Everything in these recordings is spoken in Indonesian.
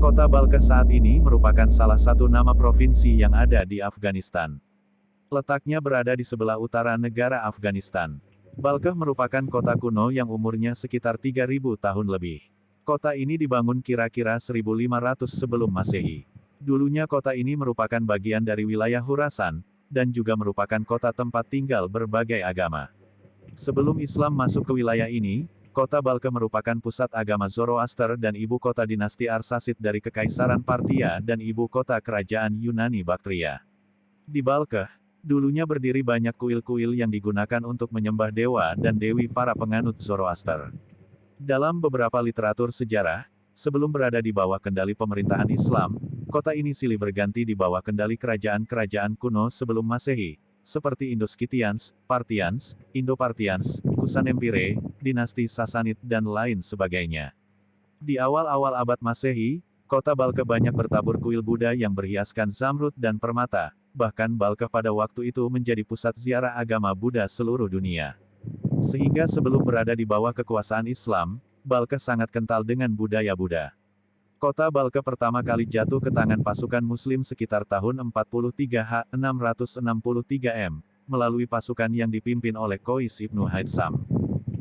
Kota Balkh saat ini merupakan salah satu nama provinsi yang ada di Afghanistan. Letaknya berada di sebelah utara negara Afghanistan. Balkh merupakan kota kuno yang umurnya sekitar 3.000 tahun lebih. Kota ini dibangun kira-kira 1.500 sebelum Masehi. Dulunya kota ini merupakan bagian dari wilayah Khurasan, dan juga merupakan kota tempat tinggal berbagai agama. Sebelum Islam masuk ke wilayah ini, kota Balkh merupakan pusat agama Zoroaster dan ibu kota dinasti Arsasid dari Kekaisaran Parthia dan ibu kota kerajaan Yunani Baktria. Di Balkh, dulunya berdiri banyak kuil-kuil yang digunakan untuk menyembah dewa dan dewi para penganut Zoroaster. Dalam beberapa literatur sejarah, sebelum berada di bawah kendali pemerintahan Islam, kota ini silih berganti di bawah kendali kerajaan-kerajaan kuno sebelum Masehi, seperti Indoskythians, Parthians, Indo-Parthians, Kusan Empire, dinasti Sasanid dan lain sebagainya. Di awal-awal abad Masehi, kota Balkh banyak bertabur kuil Buddha yang berhiaskan zamrud dan permata, bahkan Balkh pada waktu itu menjadi pusat ziarah agama Buddha seluruh dunia. Sehingga sebelum berada di bawah kekuasaan Islam, Balkh sangat kental dengan budaya Buddha. Kota Balkh pertama kali jatuh ke tangan pasukan Muslim sekitar tahun 43 H663 M, melalui pasukan yang dipimpin oleh Qais ibnu Haitsam.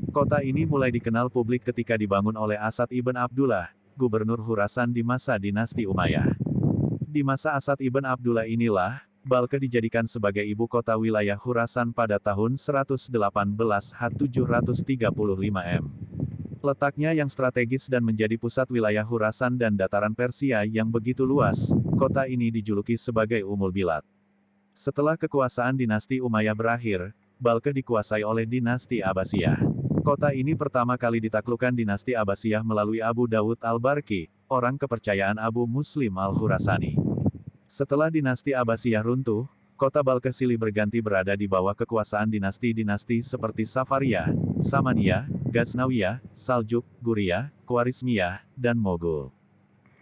Kota ini mulai dikenal publik ketika dibangun oleh Asad ibn Abdullah, gubernur Khurasan di masa dinasti Umayyah. Di masa Asad ibn Abdullah inilah, Balkh dijadikan sebagai ibu kota wilayah Khurasan pada tahun 118 H735 M. Letaknya yang strategis dan menjadi pusat wilayah Khurasan dan dataran Persia yang begitu luas, kota ini dijuluki sebagai Ummul Bilad. Setelah kekuasaan dinasti Umayyah berakhir, Balkh dikuasai oleh dinasti Abbasiyah. Kota ini pertama kali ditaklukkan dinasti Abbasiyah melalui Abu Dawud al-Barqi, orang kepercayaan Abu Muslim al-Khurasani. Setelah dinasti Abbasiyah runtuh, kota Balkh silih berganti berada di bawah kekuasaan dinasti-dinasti seperti Safariyah, Samaniyah, Ghaznawiyah, Saljuk, Guriyah, Khwarizmiyah, dan Moghul.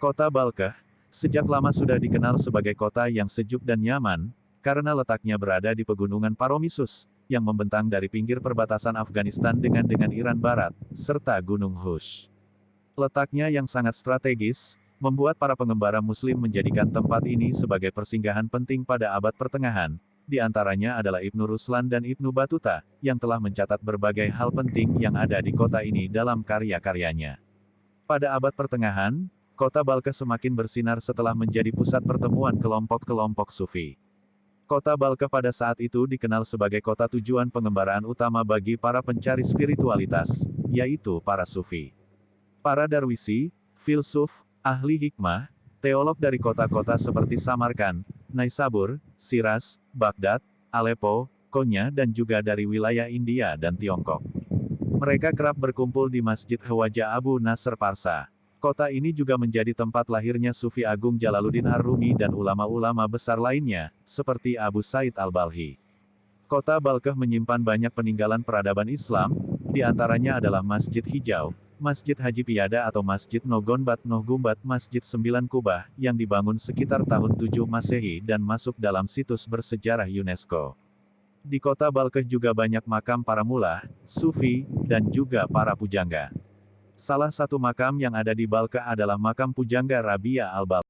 Kota Balkh, sejak lama sudah dikenal sebagai kota yang sejuk dan nyaman, karena letaknya berada di pegunungan Paromisus, yang membentang dari pinggir perbatasan Afghanistan dengan Iran Barat, serta Gunung Hush. Letaknya yang sangat strategis, membuat para pengembara Muslim menjadikan tempat ini sebagai persinggahan penting pada abad pertengahan, di antaranya adalah Ibnu Ruslan dan Ibnu Battuta, yang telah mencatat berbagai hal penting yang ada di kota ini dalam karya-karyanya. Pada abad pertengahan, kota Balkh semakin bersinar setelah menjadi pusat pertemuan kelompok-kelompok Sufi. Kota Balkh pada saat itu dikenal sebagai kota tujuan pengembaraan utama bagi para pencari spiritualitas, yaitu para Sufi. Para darwisi, filsuf, ahli hikmah, teolog dari kota-kota seperti Samarkand, Naisabur, Shiraz, Baghdad, Aleppo, Konya dan juga dari wilayah India dan Tiongkok. Mereka kerap berkumpul di Masjid Khawaja Abu Nasr Parsa. Kota ini juga menjadi tempat lahirnya Sufi Agung Jalaluddin Ar-Rumi dan ulama-ulama besar lainnya, seperti Abu Said Al-Balhi. Kota Balkh menyimpan banyak peninggalan peradaban Islam, di antaranya adalah Masjid Hijau, Masjid Haji Piyada atau Masjid Nohgumbat, Masjid 9 Kubah, yang dibangun sekitar tahun 7 Masehi dan masuk dalam situs bersejarah UNESCO. Di kota Balkh juga banyak makam para mullah, Sufi, dan juga para pujangga. Salah satu makam yang ada di Balkh adalah makam pujangga Rabia al-Balkh.